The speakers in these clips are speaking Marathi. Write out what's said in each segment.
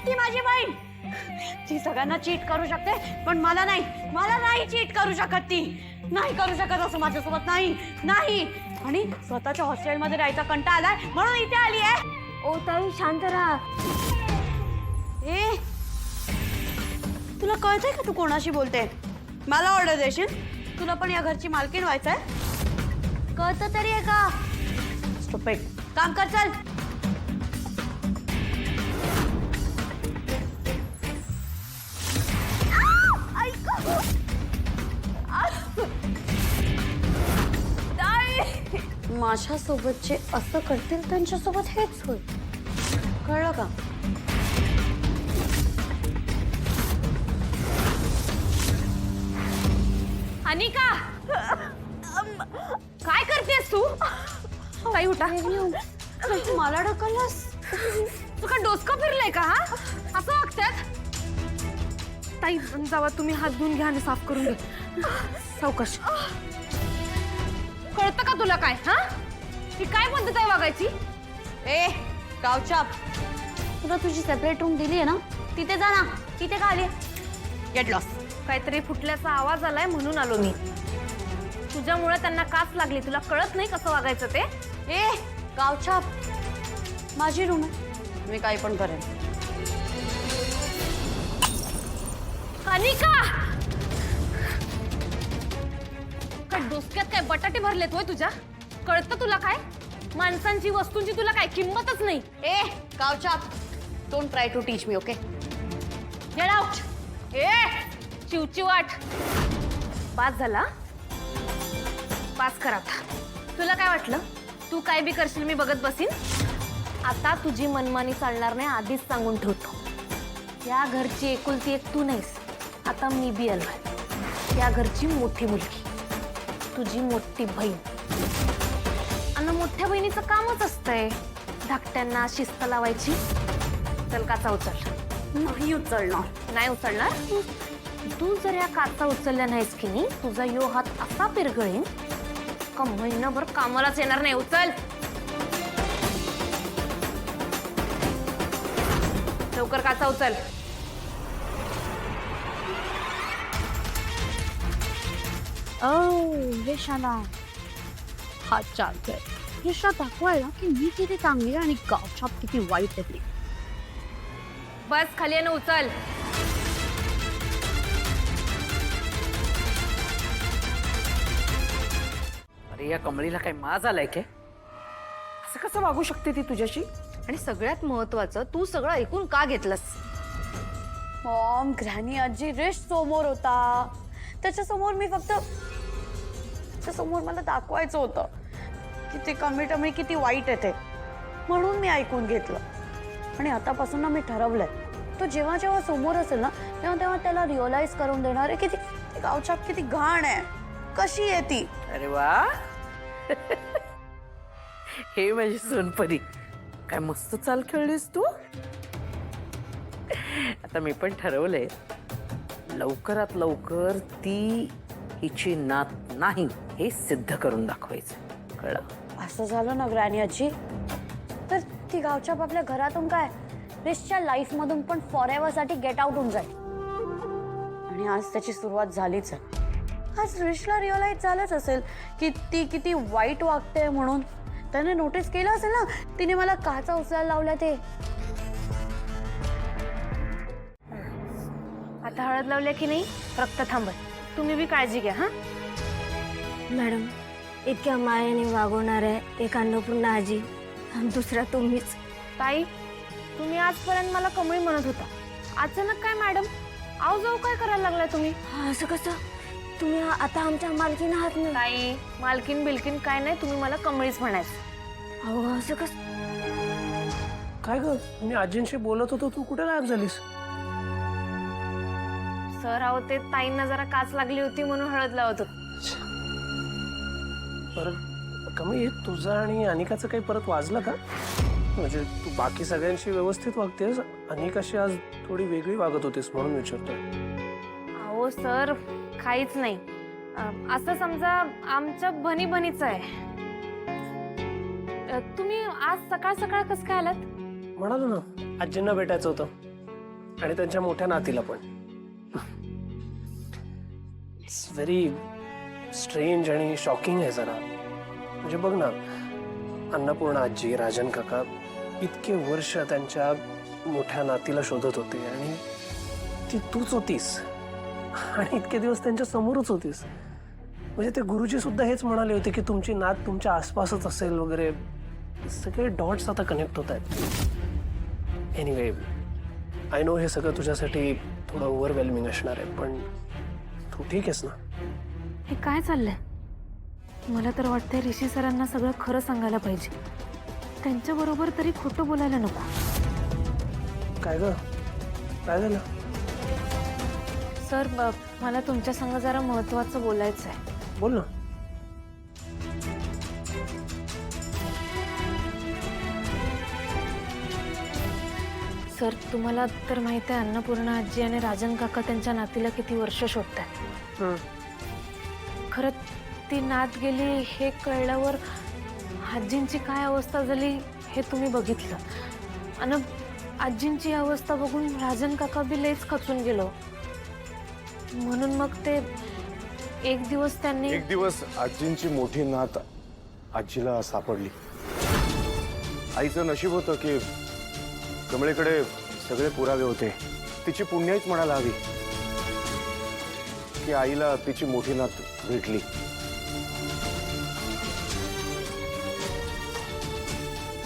ती माझी बहीण. ती सगळ्यांना चीट करू शकते पण मला नाही चीट करू शकत. ती नाही करू शकत असं माझ्यासोबत. नाही. आणि स्वतःच्या हॉस्टेलमध्ये राहायचा कंटाळा आलाय म्हणून इथे आली आहे. ओ ताई शांत राहा. ए, तुला कळतंय का तू कोणाशी बोलते? मला ऑर्डर देशील? तुला पण या घरची मालकीण व्हायचंय? कळतं तरी आहे का? स्टुपिड. काम कर चल. माझ्यासोबत जे असं करतील त्यांच्यासोबत हेच होईल. कळलं का? अनिका काय करतेस तू? ताई उठा. तू मला ढकललास. तुका डोसकं फिरलंय का? हा असं वागतात? ताई जावा तुम्ही हात धुवून घ्या आणि साफ करून घ्या. सावकाश. कळतं का तुला काय? हा ही काय पद्धत आहे वागायची? ए गावचाप, तुला तुझी सेपरेट रूम दिली आहे ना, तिथे जा ना. तिथे का आली? Get lost. काहीतरी फुटल्याचा आवाज आलाय म्हणून आलो मी. तुझ्यामुळे त्यांना काच लागली. तुला कळत नाही कसं वागायचं ते? ए गावछाप, माझी रूम आहे, मी काही पण करेन. अनिका काय डोसक्यात काय बटाटे भरलेत होय तुझ्या? कळतं तुला काय? माणसांची वस्तूंची तुला काय किंमतच नाही. ए गावछाप, don't try to teach me. Okay, get out. ए चिवचिवाट. पास झाला. पास करा. तुला काय वाटलं तू काय बी करशील मी बघत बसीन? आता तुझी मनमानी चालणार नाही आधीच सांगून ठेवतो. या घरची एकुलती एक तू नाहीस, आता मी बी आलोय. या घरची मोठी मुलगी, तुझी मोठी बहीण. आणि मोठ्या बहिणीचं कामच असतंय धाकट्यांना शिस्त लावायची. चल काचा उचल. नाही उचलणार. नाही उचलणार? तू जर या काचा उचलल्या नाहीस की नाही, तुझा यो हात असा पिरगळेन का महिनाभर कामालाच येणार नाही. उचल लवकर, काचा उचल. रेशाला हात चालतोय. रेशा दाखवायला की मी किती चांगली आणि गावछाप किती वाईट आहे. बस खाली आहे ना, उचल. अरे या कमळीला काय माज आलाय के? असं कसं वागू शकते ती तुझ्याशी? आणि सगळ्यात महत्वाचं, तू सगळं ऐकून का घेतलंस? मॉम, ग्रॅनी आजी रेश समोर होता. त्याच्यासमोर मी फक्त, त्याच्यासमोर मला दाखवायचं होतं की ते कमी किती वाईट आहे ते, म्हणून मी ऐकून घेतलं. आणि आतापासून ना मी ठरवलंय, तो जेव्हा जेव्हा समोर असेल ना, तेव्हा तेव्हा त्याला रिअलाइज करून देणार आहे की ती गावछाप किती घाण आहे, कशी आहे ती. अरे वा हे माझी सोनपरी, काय मस्त चाल खेळलीस तू. आता मी पण ठरवलंय, लवकरात लवकर ती हिची नात नाही हे सिद्ध करून दाखवायचं. कळलं? असं झालं ना ग्रॅनी आजी, तर ती गावछाप आपल्या घरातून काय रेशच्या लाईफ मधून पण फॉरएव्हर साठी गेट आउट होऊन जाईल. आणि आज त्याची सुरुवात झालीच आहे. आज रेशला रिअलाइज झालंच असेल की ती किती वाईट वागते म्हणून. त्याने नोटीस केलं असेल ना, तिने मला काचा उचलायला लावल्या ते. आता हळद लावल्या की नाही, रक्त थांबल. तुम्ही बी काळजी घ्या. हा मॅडम, इतक्या मायेने वागवणार आहे एक अन्नपूर्णा आजी, दुसरा तुम्हीच. ताई, तुम्ही आजपर्यंत मला कमळी म्हणत होता, अचानक काय मॅडम आव जाऊ काय करायला लागलाय तुम्ही? असं कसं? तुम्ही आता आमच्या मालकीन आहात ना. ताई, मालकीन बिलकीन काय नाही, तुम्ही मला कमळीच म्हणायचं. अहो असं कसं? काय ग, मी आजींशी बोलत होतो, तू कुठे गायब झालीस? सर अहो, ते ताईंना जरा काच लागली होती म्हणून हळद लावत होतो. परत कमी तुझं आणि अनिकाचं काही परत वाजलं का? म्हणजे तू बाकी सगळ्यांशी व्यवस्थित वागतेस, अनिकाशी आज थोडी वेगळी वागत होतीस म्हणून विचारतोय. अहो सर, काहीच नाही. असं समजा आमच्या भनी भनीच आहे. तुम्ही आज सकाळ सकाळ कसं काय आलात? म्हणालो ना, आजींना भेटायचं होतं. आणि त्यांच्या मोठ्या नातीला पण. इट्स व्हेरी स्ट्रेंज आणि शॉकिंग आहे जरा. म्हणजे बघ ना, अन्नपूर्णा आजी, राजन काका इतके वर्ष त्यांच्या मोठ्या नातीला शोधत होते आणि ती तूच होतीस आणि इतके दिवस त्यांच्या समोरच होतीस. म्हणजे ते गुरुजी सुद्धा हेच म्हणाले होते की तुमची नात तुमच्या आसपासच असेल वगैरे. सगळे डॉट्स आता कनेक्ट होत आहेत. एनिवे, आय नो हे सगळं तुझ्यासाठी थोडं ओव्हरवेल्मिंग असणार आहे, पण तू ठीक आहेस ना? हे काय चाललंय? मला तर वाटतंय ऋषी सरांना सगळं खरं सांगायला पाहिजे. त्यांच्याबरोबर तरी खोटं बोलायला नको. काय ग, काय झालं? सर, मला तुमच्या संग जरा महत्वाचं बोलायचं आहे. बोल ना. सर, तुम्हाला तर माहिती आहे अन्नपूर्णा आजी आणि राजन काका त्यांच्या नातीला किती वर्ष शोधतात. खरं ती नात गेली हे कळल्यावर आजींची काय अवस्था झाली हे तुम्ही बघितलं. आणि आजींची अवस्था बघून राजन काका बी लयच खचून गेलो. म्हणून मग ते एक दिवस आजींची मोठी नात आजीला सापडली. आईचं नशीब होतं की कमळेकडे सगळे पुरावे होते. तिची पुण्याईच म्हणायला हवी की आईला तिची मोठी नात भेटली.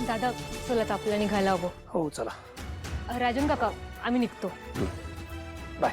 दादा, चला तर आपल्याला निघायला हवं. हो चला. राजन काका, आम्ही निघतो. बाय.